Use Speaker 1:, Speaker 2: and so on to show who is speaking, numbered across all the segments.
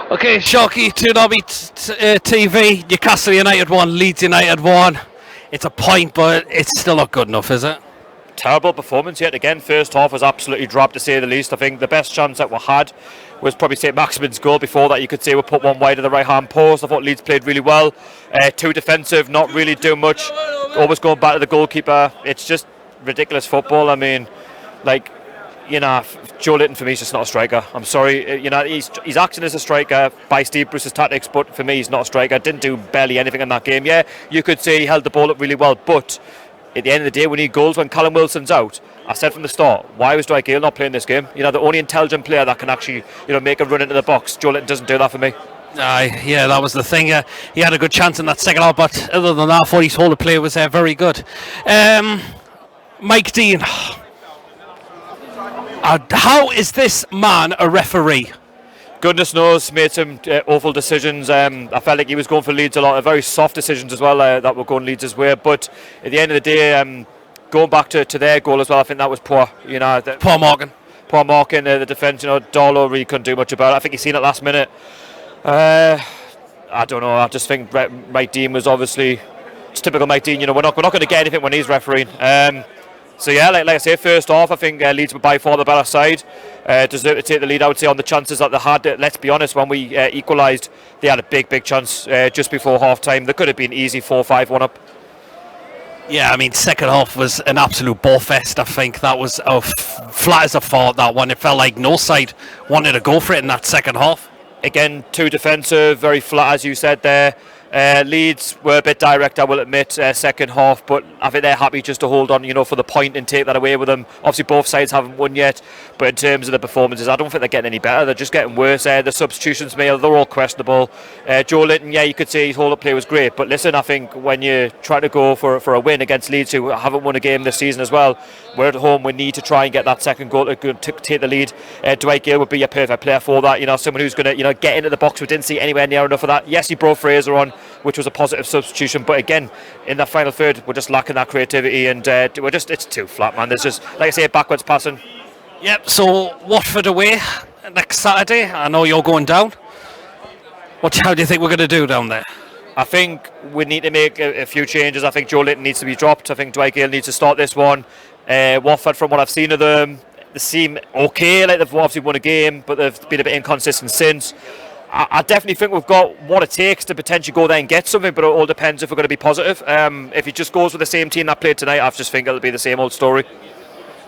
Speaker 1: Okay, Shocky, 2 Nobby TV, Newcastle United 1, Leeds United 1. It's a point, but it's still not good enough, is it?
Speaker 2: Terrible performance yet again. First half was absolutely dropped, to say the least. I think the best chance that we had was probably St Maximin's goal. Before that, you could say we put one wide of the right hand post. I thought Leeds played really well. Too defensive, not really doing much, always going back to the goalkeeper. It's just ridiculous football. I mean, like, you know, Joe Litton for me is just not a striker. I'm sorry, you know, he's acting as a striker by Steve Bruce's tactics, but for me he's not a striker. Didn't do barely anything in that game. Yeah, you could say he held the ball up really well, but at the end of the day, we need goals. When Callum Wilson's out, I said from the start, why was Dwight Gale not playing this game? You know, the only intelligent player that can actually, you know, make a run into the box. Joe Litton doesn't do that for me.
Speaker 1: Yeah, that was the thing. He had a good chance in that second half, but other than that, I thought his whole play was very good. Mike Dean, how is this man a referee?
Speaker 2: Goodness knows, made some awful decisions. I felt like he was going for Leeds a lot, very soft decisions as well that were going Leeds' way. But at the end of the day, going back to their goal as well, I think that was poor. You know,
Speaker 1: Poor Morgan.
Speaker 2: Poor Morgan, the defence. You know, Darlow really couldn't do much about it. I think he's seen it last minute. I don't know. I just think Mike Dean was obviously, it's typical Mike Dean. You know, we're not going to get anything when he's refereeing. So yeah, like I say, first off, I think Leeds were by far the better side. Deserved to take the lead, I would say, on the chances that they had. Let's be honest, when we equalised, they had a big chance just before half time. They could have been easy 4-5-1 up.
Speaker 1: Yeah, I mean, second half was an absolute ball fest. I think that was flat as a fart, that one. It felt like no side wanted to go for it in that second half.
Speaker 2: Again, too defensive, very flat, as you said there. Leeds were a bit direct, I will admit, second half, but I think they're happy just to hold on, you know, for the point and take that away with them. Obviously, both sides haven't won yet, but in terms of the performances, I don't think they're getting any better. They're just getting worse. The substitutions, they're all questionable. Joe Litton, yeah, you could say his hold-up play was great, but listen, I think when you try to go for a win against Leeds, who haven't won a game this season as well, we're at home, we need to try and get that second goal to take the lead. Dwight Gale would be a perfect player for that, you know, someone who's going to, you know, get into the box. We didn't see anywhere near enough of that. Yes, he brought Fraser on, which was a positive substitution, but again, in that final third, we're just lacking that creativity, and it's too flat, man. There's just, like I say, backwards passing.
Speaker 1: Yep, so Watford away next Saturday. I know you're going down. How do you think we're going to do down there?
Speaker 2: I think we need to make a few changes. I think Joe Litton needs to be dropped. I think Dwight Gale needs to start this one. Watford, from what I've seen of them, they seem okay, like they've obviously won a game, but they've been a bit inconsistent since. I definitely think we've got what it takes to potentially go there and get something, but it all depends if we're going to be positive. If he just goes with the same team that played tonight, I just think it'll be the same old story.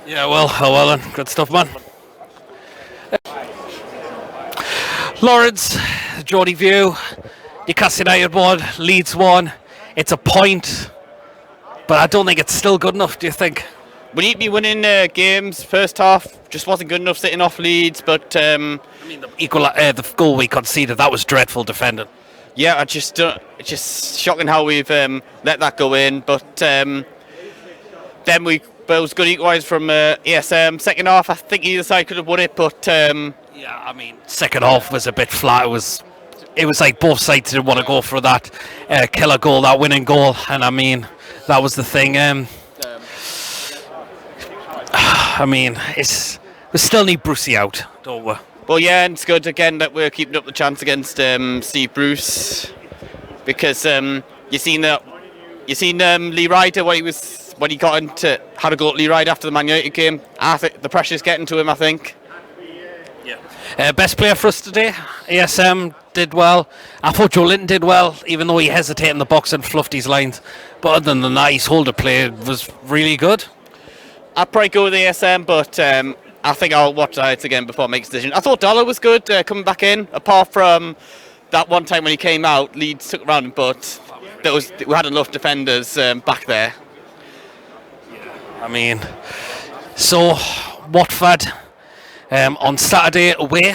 Speaker 1: Yeah, well then. Good stuff, man. Lawrence, Geordie View, Newcastle United 1, Leeds 1. It's a point, but I don't think it's still good enough, do you think?
Speaker 3: We need to be winning games. First half just wasn't good enough sitting off Leeds, but
Speaker 1: I mean, the goal we conceded, that was dreadful defending.
Speaker 3: Yeah, it's just shocking how we've let that go in. But then it was good equaliser from ESM. Second half, I think either side could have won it, but
Speaker 1: yeah, I mean, second half was a bit flat. It was like both sides didn't want to go for that killer goal, that winning goal, and I mean, that was the thing. I mean, we still need Brucey out, don't we?
Speaker 3: Well, yeah, and it's good again that we're keeping up the chance against Steve Bruce, because you seen Lee Ryder when he got into had a go at Lee Ryder after the Man United game. I think the pressure's getting to him, I think.
Speaker 1: Yeah. Best player for us today, ASM did well. I thought Joe Linton did well, even though he hesitated in the box and fluffed his lines. But other than that, his holder play was really good.
Speaker 3: I'd probably go with ASM, but I think I'll watch the highlights again before I make a decision. I thought Dollar was good coming back in, apart from that one time when he came out, Leeds took around him, but we had enough defenders back there.
Speaker 1: I mean, so Watford on Saturday away.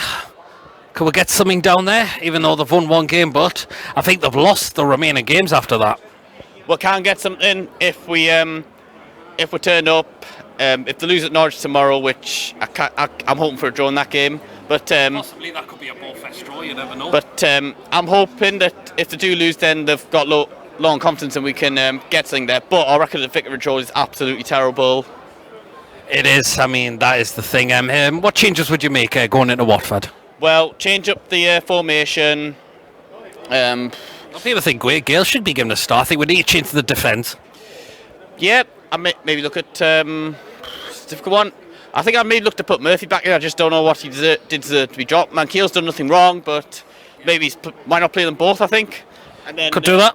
Speaker 1: Could we get something down there, even though they've won one game, but I think they've lost the remaining games after that.
Speaker 3: We can get something if we turn up. If they lose at Norwich tomorrow, which I'm hoping for a draw in that game, but
Speaker 1: possibly that could be a ball fest draw. You never know.
Speaker 3: But I'm hoping that if they do lose, then they've got long confidence and we can get something there. But I reckon the Vicar draw is absolutely terrible.
Speaker 1: It is. I mean, that is the thing. What changes would you make going into Watford?
Speaker 3: Well, change up the formation.
Speaker 1: People think Wade Gale should be given a start. I think we need to change the defence.
Speaker 3: Yeah, I maybe look at it's a difficult one. I think I may look to put Murphy back in. I just don't know what he did deserve to be dropped. Mankeel's done nothing wrong, but maybe why not play them both? I think. And then
Speaker 1: Could do that.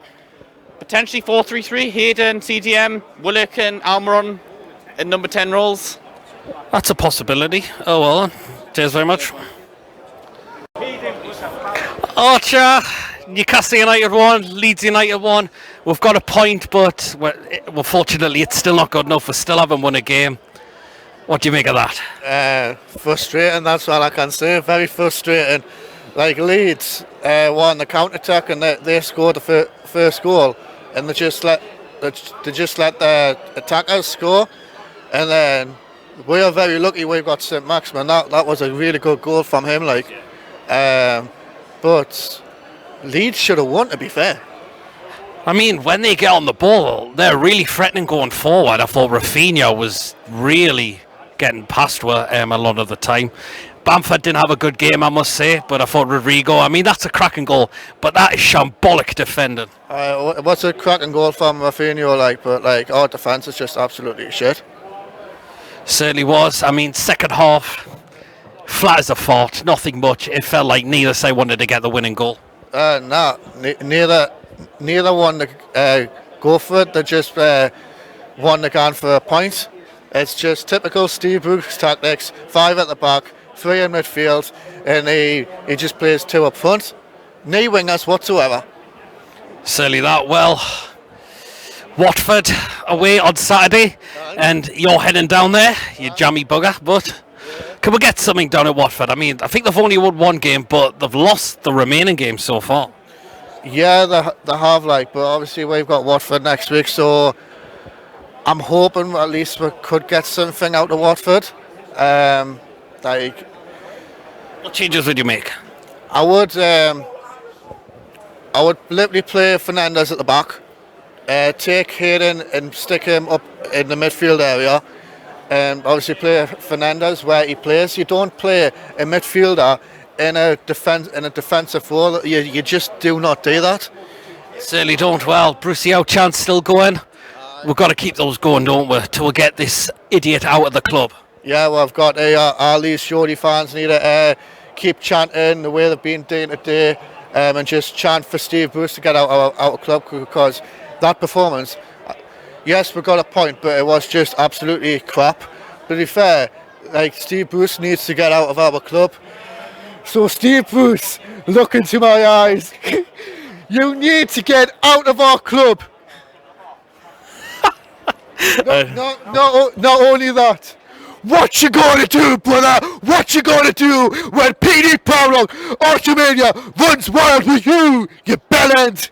Speaker 3: Potentially 4-3-3. Hayden, CDM, Willock, and Almiron in number 10 roles.
Speaker 1: That's a possibility. Oh well then. Cheers very much. Archer, Newcastle United won, Leeds United won. We've got a point, but unfortunately it's still not good enough. We still haven't won a game. What do you make of that?
Speaker 4: Frustrating, that's all I can say. Very frustrating. Like Leeds won the counter-attack and they scored the first goal, and they just let the attackers score, and then we are very lucky we've got St Maximin. That was a really good goal from him. But Leeds should have won, to be fair.
Speaker 1: I mean, when they get on the ball, they're really threatening going forward. I thought Rafinha was really getting past a lot of the time. Bamford didn't have a good game, I must say, but I thought Rodrigo, I mean, that's a cracking goal, but that is shambolic defending.
Speaker 4: It was a cracking goal from Rafinha, but our defence is just absolutely shit.
Speaker 1: Certainly was. I mean, second half, flat as a fart, nothing much. It felt like neither side wanted to get the winning goal.
Speaker 4: Neither one to go for it. They just won the gun for a point. It's just typical Steve Bruce tactics. 5 at the back, 3 in midfield, and he just plays 2 up front. No wingers whatsoever.
Speaker 1: Certainly that. Well, Watford away on Saturday, and you're heading down there, you jammy bugger. But can we get something done at Watford? I mean, I think they've only won 1 game, but they've lost the remaining games so far.
Speaker 4: Yeah, they have, but obviously we've got Watford next week, so I'm hoping at least we could get something out of Watford.
Speaker 1: What changes would you make?
Speaker 4: I would literally play Fernandez at the back, take Hayden and stick him up in the midfield area, and obviously play Fernandez where he plays. You don't play a midfielder in a defensive role. You just do not do that.
Speaker 1: Certainly don't. Well, Brucey out chance still going. We've got to keep those going, don't we, till we get this idiot out of the club.
Speaker 4: Yeah, well, I've got all these Shorty fans need to keep chanting the way they've been doing today, and just chant for Steve Bruce to get out of club, because that performance, yes, we got a point, but it was just absolutely crap. To be fair, Steve Bruce needs to get out of our club. So Steve Bruce, look into my eyes. You need to get out of our club. Not only that, what you gonna do, brother? What you gonna do when PD Proudlock Ultramania runs wild with you bellend?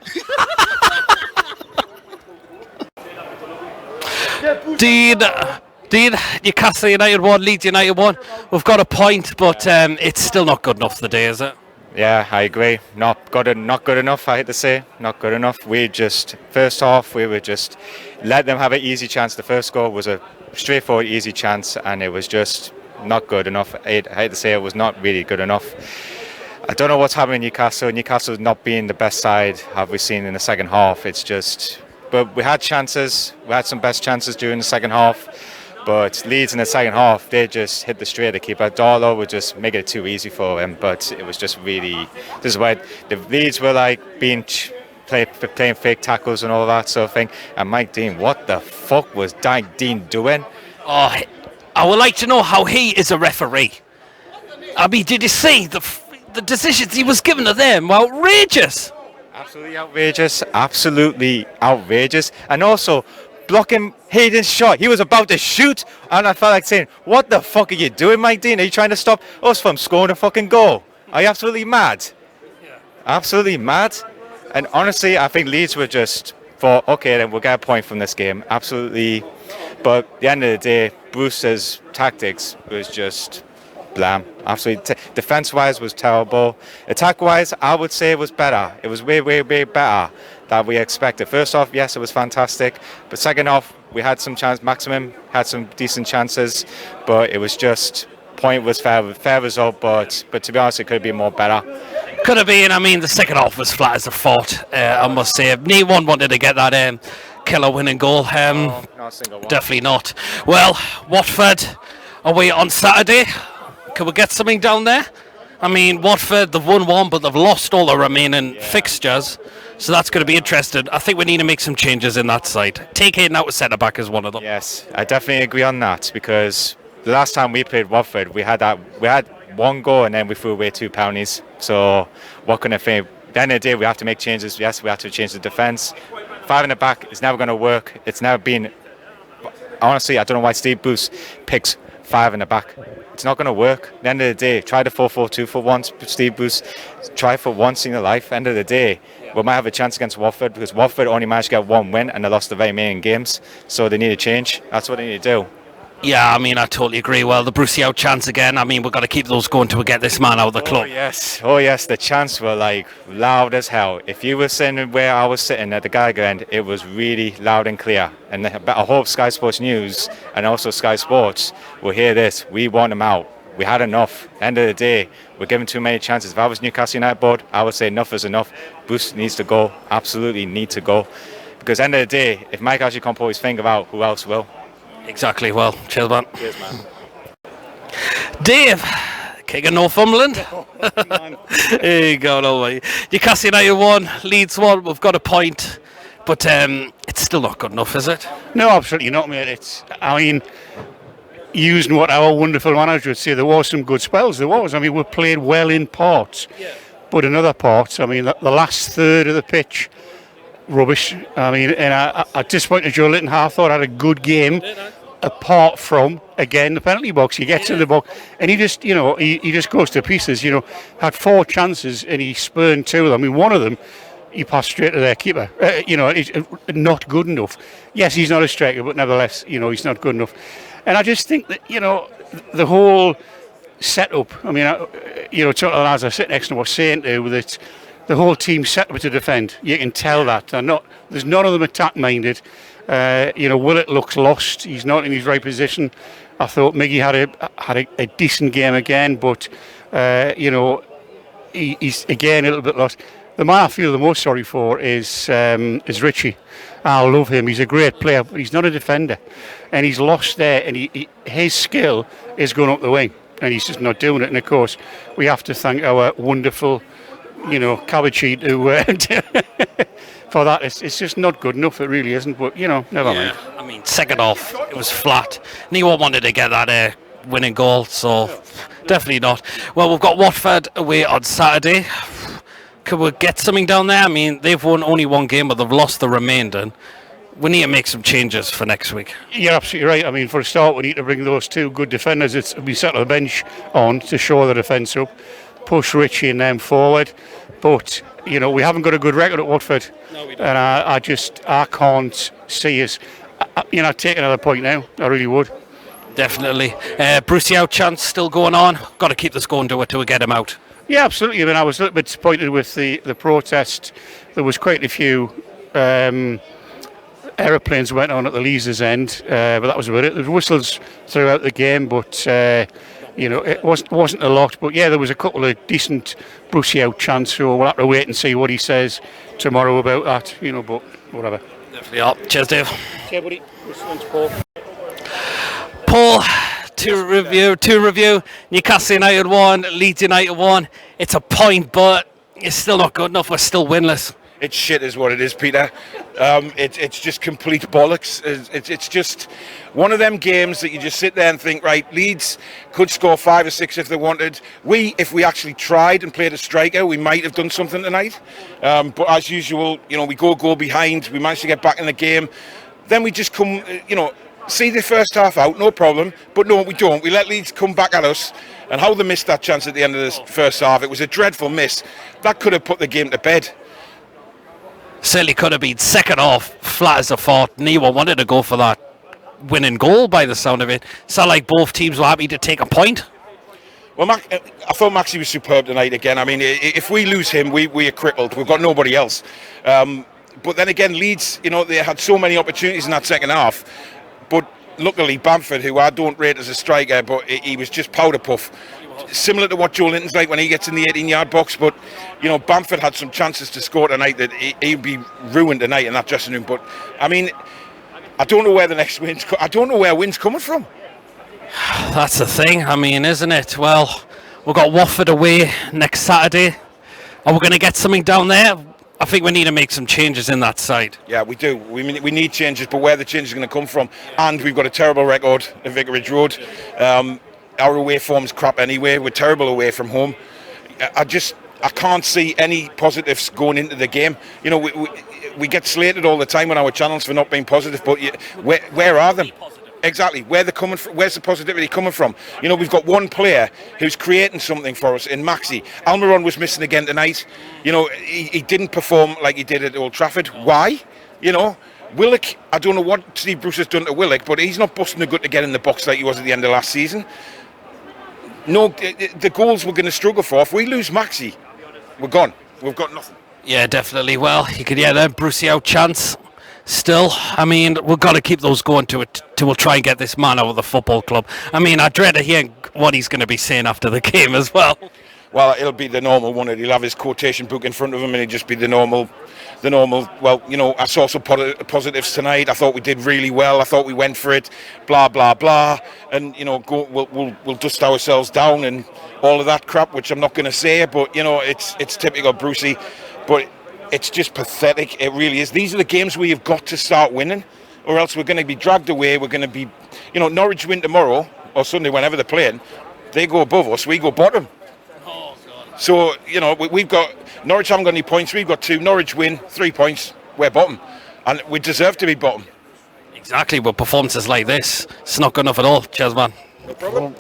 Speaker 1: Dean, Newcastle United won, Leeds United won. We've got a point, but it's still not good enough today, is it?
Speaker 2: Yeah, I agree. Not good enough, I hate to say. Not good enough. First half, we were just let them have an easy chance. The first goal was a straightforward, easy chance, and it was just not good enough. I hate to say it was not really good enough. I don't know what's happening in Newcastle. Newcastle not being the best side have we seen in the second half. It's just, but we had chances. We had some best chances during the second half. But Leeds in the second half, they just hit the straight to keeper. Darlow would just make it too easy for him. But it was just really, this is why the Leeds were playing fake tackles and all that sort of thing. And Mike Dean, what the fuck was Mike Dean doing?
Speaker 1: Oh, I would like to know how he is a referee. I mean, did you see the decisions he was given to them? Outrageous.
Speaker 2: Absolutely outrageous. Absolutely outrageous. And also, blocking Hayden's shot. He was about to shoot, and I felt like saying, what the fuck are you doing, Mike Dean? Are you trying to stop us from scoring a fucking goal? Are you absolutely mad? Yeah. Absolutely mad. And honestly, I think Leeds were just thought, okay, then we'll get a point from this game. Absolutely. But at the end of the day, Bruce's tactics was just blam. Absolutely. Defense-wise was terrible. Attack-wise, I would say it was better. It was way, way, way better than we expected. First off, yes, it was fantastic. But second off, we had some chance. Maximum had some decent chances. But it was just
Speaker 5: point was fair result, but to be honest, it could have been more better.
Speaker 1: Could have been. I mean, the second half was flat as a fort, I must say. Neither one wanted to get that killer winning goal.
Speaker 5: Not a single one.
Speaker 1: Definitely not. Well, Watford away on Saturday. Can we get something down there? I mean, Watford, they've won one, but they've lost all the remaining fixtures. So that's going to be interesting. I think we need to make some changes in that side. Take Hayden out as centre-back is one of them.
Speaker 5: Yes, I definitely agree on that, because the last time we played Watford, we had one goal and then we threw away 2 penalties. So what can I think? At the end of the day, we have to make changes. Yes, we have to change the defence. 5 in the back is never going to work. It's never been. Honestly, I don't know why Steve Bruce picks 5 in the back. It's not going to work. At the end of the day, try the 4-4-2 for once, Steve Bruce. Try for once in your life. End of the day, we might have a chance against Watford, because Watford only managed to get 1 win and they lost the very main games. So they need a change. That's what they need to do.
Speaker 1: Yeah, I mean, I totally agree. Well, the Brucey out chance again. I mean, we've got to keep those going till we get this man out of the club.
Speaker 5: Oh yes, the chants were like loud as hell. If you were sitting where I was sitting at the Geiger end, it was really loud and clear. And I hope Sky Sports News and also Sky Sports will hear this. We want him out. We had enough. End of the day, we're giving too many chances. If I was Newcastle United board, I would say enough is enough. Bruce needs to go. Absolutely need to go. Because end of the day, if Mike actually can't pull his finger out, who else will?
Speaker 1: Exactly. Well, cheers, man.
Speaker 5: Cheers, man.
Speaker 1: Dave, kicking Northumberland. There you go, no way. Newcastle United 1, Leeds 1. We've got a point, but it's still not good enough, is it?
Speaker 6: No, absolutely not, mate. I mean, using what our wonderful manager would say, there was some good spells. There was. I mean, we played well in parts, but in other parts, I mean, the last third of the pitch, rubbish. I mean, and I disappointed Joe Litton. I thought had a good game, apart from, again, the penalty box. He gets in the box and he just, he just goes to pieces. Had 4 chances and he spurned 2 of them. I mean, one of them he passed straight to their keeper. He's not good enough. Yes, he's not a striker, but nevertheless, he's not good enough. And I just think that, the whole setup, I mean, as I sit next to him, I was saying to you that the whole team set up to defend. You can tell that. There's none of them attack-minded. Willett looks lost. He's not in his right position. I thought Miggy had a decent game again, but, he's again a little bit lost. The man I feel the most sorry for is Richie. I love him. He's a great player, but he's not a defender. And he's lost there, and his skill is going up the wing, and he's just not doing it. And, of course, we have to thank our wonderful cabbage sheet for that. It's just not good enough. It really isn't. But never mind.
Speaker 1: I mean, second off, it was flat. Neither wanted to get that winning goal, so definitely not. Well, we've got Watford away on Saturday. Could we get something down there? I mean, they've won only 1 game, but they've lost the remainder. We need to make some changes for next week.
Speaker 6: You're absolutely right. I mean, for a start, we need to bring those 2 good defenders we sat on the bench on to shore the defence up, push Richie and them forward. But, we haven't got a good record at Watford.
Speaker 1: No, we don't.
Speaker 6: And I can't see us. I'd take another point now. I really would.
Speaker 1: Definitely. Brucey out chance still going on. Got to keep this going till we get him out.
Speaker 6: Yeah, absolutely. I mean, I was a little bit disappointed with the protest. There was quite a few aeroplanes went on at the Leeds end, but that was about it. There were whistles throughout the game, but it wasn't a lot. But yeah, there was a couple of decent Brucey out chance. So we'll have to wait and see what he says tomorrow about that. But whatever.
Speaker 1: Definitely. Oh, cheers, Dave.
Speaker 6: Okay, buddy. This one's Paul.
Speaker 1: Paul. To review. Newcastle United 1, Leeds United 1. It's a point, but it's still not good enough. We're still winless.
Speaker 7: It's shit is what it is, Peter. It's just complete bollocks. It's just one of them games that you just sit there and think, right, Leeds could score 5 or 6 if they wanted. If we actually tried and played a striker, we might have done something tonight. But as usual, we go behind. We managed to get back in the game. Then we just come, see the first half out, no problem. But no, we don't. We let Leeds come back at us. And how they missed that chance at the end of the first half, it was a dreadful miss. That could have put the game to bed.
Speaker 1: Certainly could have been. Second half, flat as a fort. Neither wanted to go for that winning goal by the sound of it. Sound like both teams were happy to take a point.
Speaker 7: Well, I thought Maxi was superb tonight again. I mean, if we lose him, we are crippled. We've got nobody else. But then again, Leeds, they had so many opportunities in that second half. But luckily Bamford, who I don't rate as a striker, but he was just powder puff. Similar to what Joe Linton's like when he gets in the 18-yard box, but Bamford had some chances to score tonight that he'd be ruined tonight in that dressing room. But I mean, I don't know where the next wins. I don't know where wins coming from.
Speaker 1: That's the thing. I mean, isn't it? Well, we've got Watford away next Saturday. Are we going to get something down there? I think we need to make some changes in that side.
Speaker 7: Yeah, we do. We need changes, but where the change is going to come from, and we've got a terrible record at Vicarage Road. Our away form's crap anyway. We're terrible away from home. I can't see any positives going into the game. We get slated all the time on our channels for not being positive, but where are them? Exactly. Where they're coming from? Where's the positivity coming from? We've got one player who's creating something for us in Maxi. Almiron was missing again tonight. He didn't perform like he did at Old Trafford. Why? Willock, I don't know what Steve Bruce has done to Willock, but he's not busting a gut to get in the box like he was at the end of last season. No, the goals we're going to struggle for. If we lose Maxi, we're gone. We've got nothing.
Speaker 1: Yeah, definitely. Well, you could Brucey out chance. Still, I mean, we've got to keep those going to we'll try and get this man out of the football club. I mean, I dread to hear what he's going to be saying after the game as well.
Speaker 7: Well, it'll be the normal one. He'll have his quotation book in front of him, and it'll just be the normal. Well, I saw some positives tonight. I thought we did really well. I thought we went for it. Blah blah blah, and we'll dust ourselves down and all of that crap, which I'm not going to say. But it's typical Brucey. But it's just pathetic. It really is. These are the games where you've got to start winning, or else we're going to be dragged away. We're going to be, Norwich win tomorrow or Sunday, whenever they're playing. They go above us. We go bottom. So, we've got Norwich haven't got any points. We've got 2. Norwich win, 3 points. We're bottom. And we deserve to be bottom.
Speaker 1: Exactly, but performances like this, it's not good enough at all. Cheers, man.
Speaker 7: No problem.